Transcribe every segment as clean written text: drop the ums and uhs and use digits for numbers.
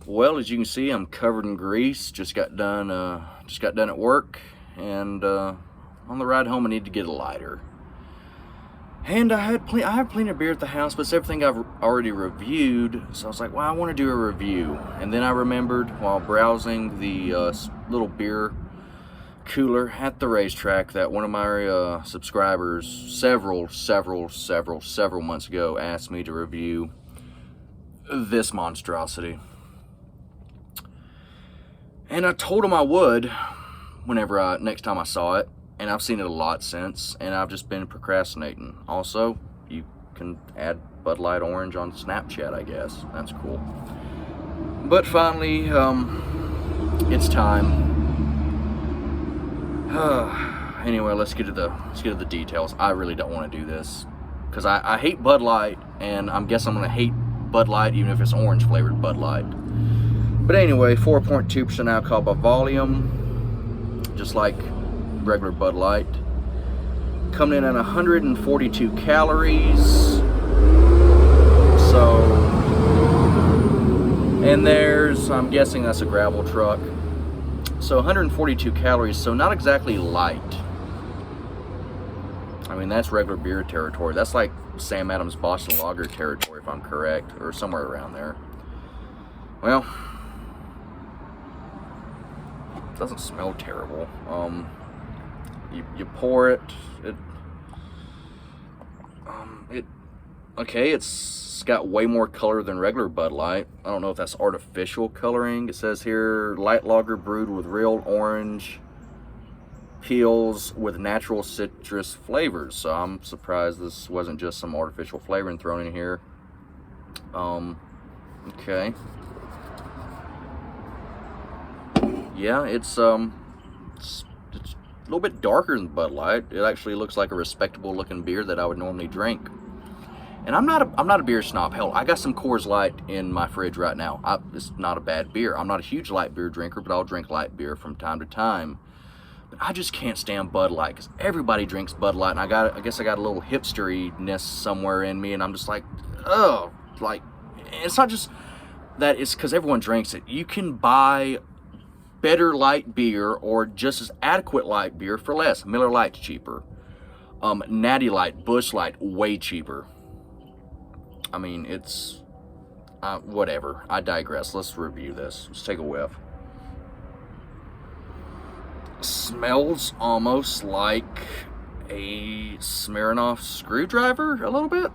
Well, as you can see, I'm covered in grease. Just got done at work, and on the ride home, I need to get a lighter. And I have plenty of beer at the house, but it's everything I've already reviewed. So I was like, well, I want to do a review. And then I remembered while browsing the little beer cooler at the racetrack that one of my subscribers several months ago asked me to review this monstrosity. And I told him I would next time I saw it, and I've seen it a lot since, and I've just been procrastinating. Also, you can add Bud Light Orange on Snapchat, I guess. That's cool. But finally, it's time. Anyway, let's get to the details. I really don't want to do this because I hate Bud Light, and I guess I'm gonna hate Bud Light even if it's orange flavored Bud Light. But anyway, 4.2% alcohol by volume, just like regular Bud Light. Coming in at 142 calories. So, and I'm guessing that's a gravel truck. So 142 calories, so not exactly light. I mean, that's regular beer territory. That's like Sam Adams Boston Lager territory, if I'm correct, or somewhere around there. Well, it doesn't smell terrible. You pour it. It's got way more color than regular Bud Light. I don't know if that's artificial coloring. It says here, light lager brewed with real orange peels with natural citrus flavors. So I'm surprised this wasn't just some artificial flavoring thrown in here. Okay. Yeah, it's a little bit darker than Bud Light. It actually looks like a respectable looking beer that I would normally drink. And I'm not a beer snob. Hell, I got some Coors Light in my fridge right now. It's not a bad beer. I'm not a huge light beer drinker, but I'll drink light beer from time to time. But I just can't stand Bud Light because everybody drinks Bud Light, and I guess I got a little hipsteriness somewhere in me, and I'm just like, oh, like, it's not just that, it's because everyone drinks it. You can buy better light beer or just as adequate light beer for less. Miller Lite's cheaper. Natty Light, Busch Light, way cheaper. I mean, it's whatever. I digress. Let's review this. Let's take a whiff. Smells almost like a Smirnoff screwdriver a little bit.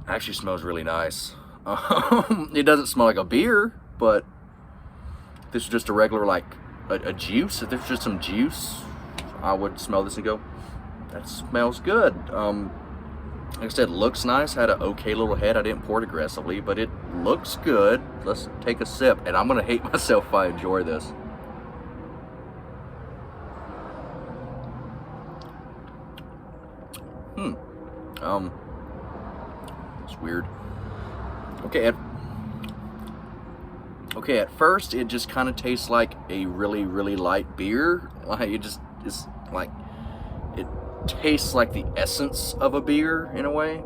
Actually smells really nice. It doesn't smell like a beer, but if this is just a regular, like a juice, if there's just some juice, I would smell this and go, that smells good. Like I said, looks nice, had an okay little head. I didn't pour it aggressively, but it looks good. Let's take a sip, and I'm gonna hate myself if I enjoy this. It's weird. Okay, at first it just kind of tastes like a really light beer. Like it's like, it tastes like the essence of a beer in a way.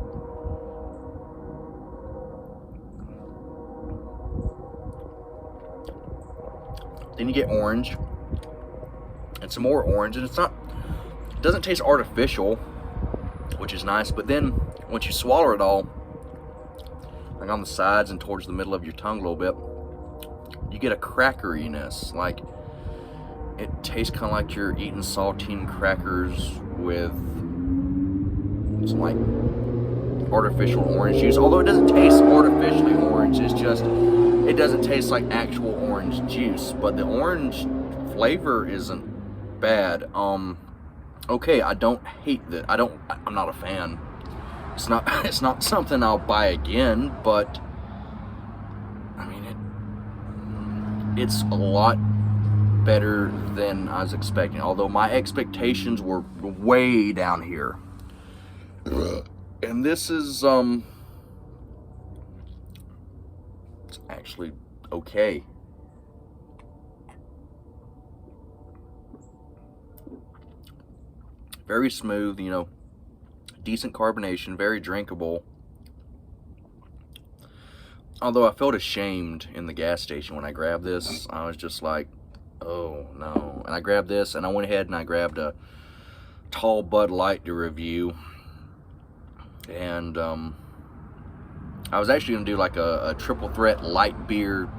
Then you get orange and some more orange, and it doesn't taste artificial, which is nice. But then once you swallow it all, like on the sides and towards the middle of your tongue a little bit, you get a crackeriness. Like, it tastes kind of like you're eating saltine crackers with some like artificial orange juice. Although it doesn't taste artificially orange, it's just, it doesn't taste like actual orange juice. But the orange flavor isn't bad. Okay, I don't hate that. I'm not a fan. It's not something I'll buy again, but I mean, it's a lot better than I was expecting. Although my expectations were way down here. And this is it's actually okay. Very smooth, decent carbonation, very drinkable. although I felt ashamed in the gas station when I grabbed this. I was just like, oh no. And I grabbed this, and I went ahead and I grabbed a tall Bud Light to review. And I was actually going to do like a triple threat light beer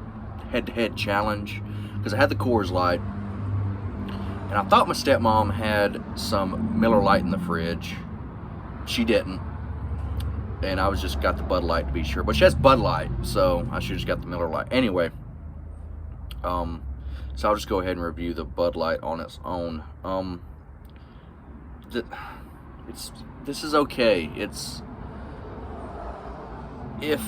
head-to-head challenge, because I had the Coors Light, and I thought my stepmom had some Miller Lite in the fridge. She didn't, and I was just got the Bud Light to be sure. But she has Bud Light, so I should have just got the Miller Lite. Anyway, so I'll just go ahead and review the Bud Light on its own. This is okay. If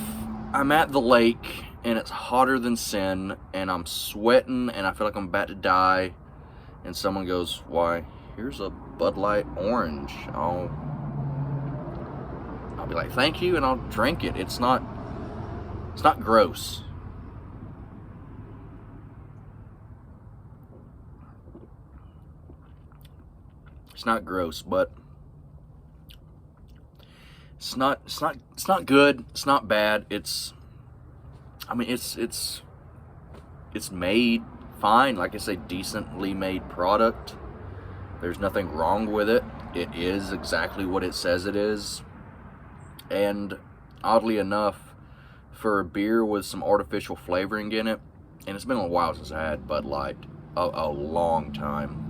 I'm at the lake and it's hotter than sin and I'm sweating and I feel like I'm about to die, and someone goes, why, here's a Bud Light orange, I'll be like, thank you, and I'll drink it. It's not gross. It's not gross, but it's not good. It's not bad. It's made fine. Like I say, decently made product. There's nothing wrong with it. It is exactly what it says it is. And oddly enough, for a beer with some artificial flavoring in it, and it's been a while since I had Bud Light, a long time.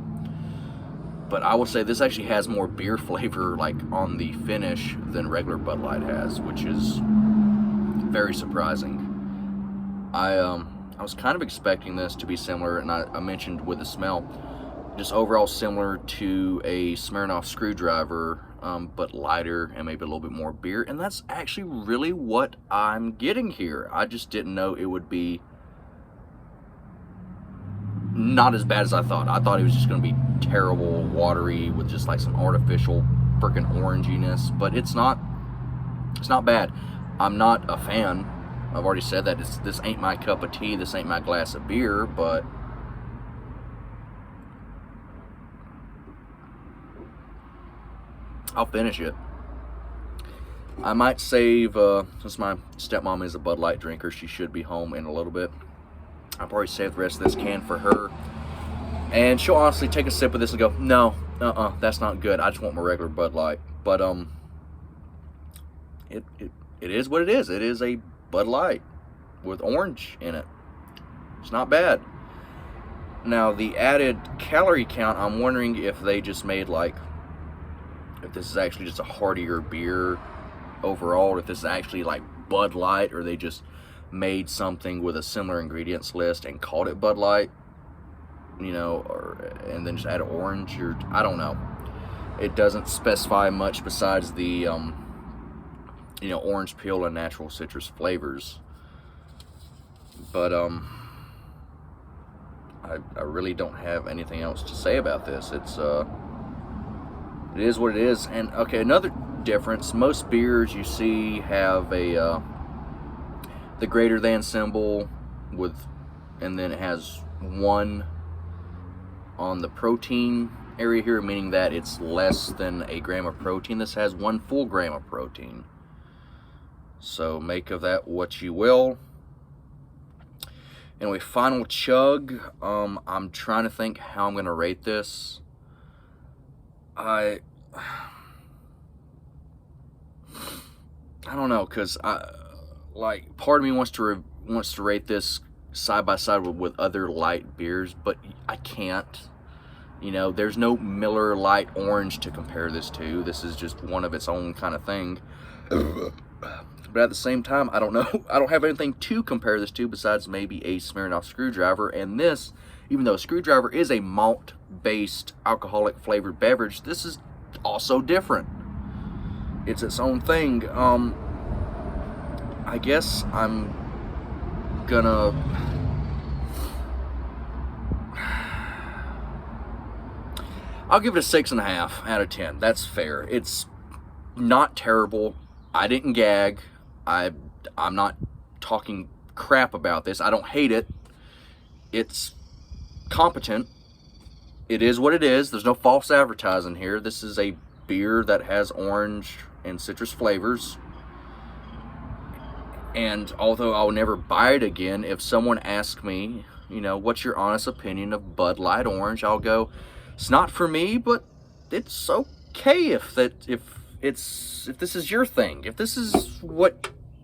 But I will say this actually has more beer flavor like on the finish than regular Bud Light has, which is very surprising. I was kind of expecting this to be similar, and I mentioned with the smell, just overall similar to a Smirnoff Screwdriver, but lighter and maybe a little bit more beer. And that's actually really what I'm getting here. I just didn't know it would be not as bad as I thought. I thought it was just going to be terrible, watery, with just like some artificial freaking oranginess. But it's not bad. I'm not a fan. I've already said that. This ain't my cup of tea. This ain't my glass of beer. But I'll finish it. I might save, since my stepmom is a Bud Light drinker, she should be home in a little bit. I'll probably save the rest of this can for her. And she'll honestly take a sip of this and go, no, that's not good. I just want my regular Bud Light. But it is what it is. It is a Bud Light with orange in it. It's not bad. Now, the added calorie count, I'm wondering if they just made like, if this is actually just a heartier beer overall, if this is actually like Bud Light, or they just made something with a similar ingredients list and called it Bud Light, you know, and then just add orange, or I don't know. It doesn't specify much besides the you know, orange peel and natural citrus flavors. But I really don't have anything else to say about this. It is what it is. And okay, another difference, most beers you see have a the greater than symbol with, and then it has 1 on the protein area here, meaning that it's less than a gram of protein. This has 1 full gram of protein. So make of that what you will. Anyway, final chug. I'm trying to think how I'm gonna rate this. I don't know, cause like, part of me wants to rate this side by side with other light beers, but I can't. You know, there's no Miller Lite Orange to compare this to. This is just one of its own kind of thing. But at the same time, I don't know. I don't have anything to compare this to besides maybe a Smirnoff Screwdriver. And this, even though a Screwdriver is a malt-based alcoholic flavored beverage, this is also different. It's its own thing. I guess I'm gonna I'll give it a 6.5 out of 10. That's fair. It's not terrible. I didn't gag. I'm not talking crap about this. I don't hate it. It's competent. It is what it is. There's no false advertising here. This is a beer that has orange and citrus flavors. And although I'll never buy it again, if someone asks me, you know, what's your honest opinion of Bud Light Orange, I'll go, it's not for me, but it's okay if this is your thing. If this is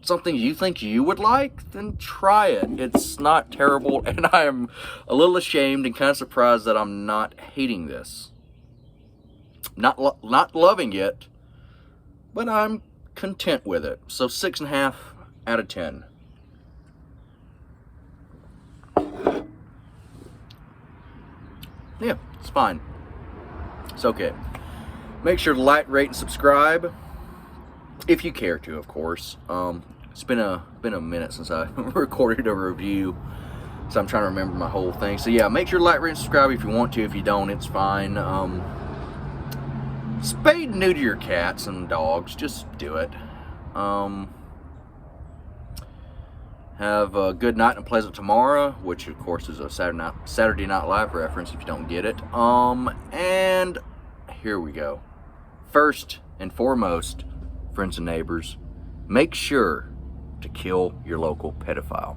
something you think you would like, then try it. It's not terrible, and I am a little ashamed and kind of surprised that I'm not hating this. Not loving it, but I'm content with it. So 6.5 out of 10. Yeah, it's fine. It's okay. Make sure to like, rate, and subscribe if you care to, of course. It's been a minute since I recorded a review, so I'm trying to remember my whole thing. So yeah, make sure to like, rate, and subscribe if you want to. If you don't, it's fine. Spay and neuter your cats and dogs. Just do it. Have a good night and a pleasant tomorrow, which of course is a Saturday Night Live reference if you don't get it. And here we go. First and foremost, friends and neighbors, make sure to kill your local pedophile.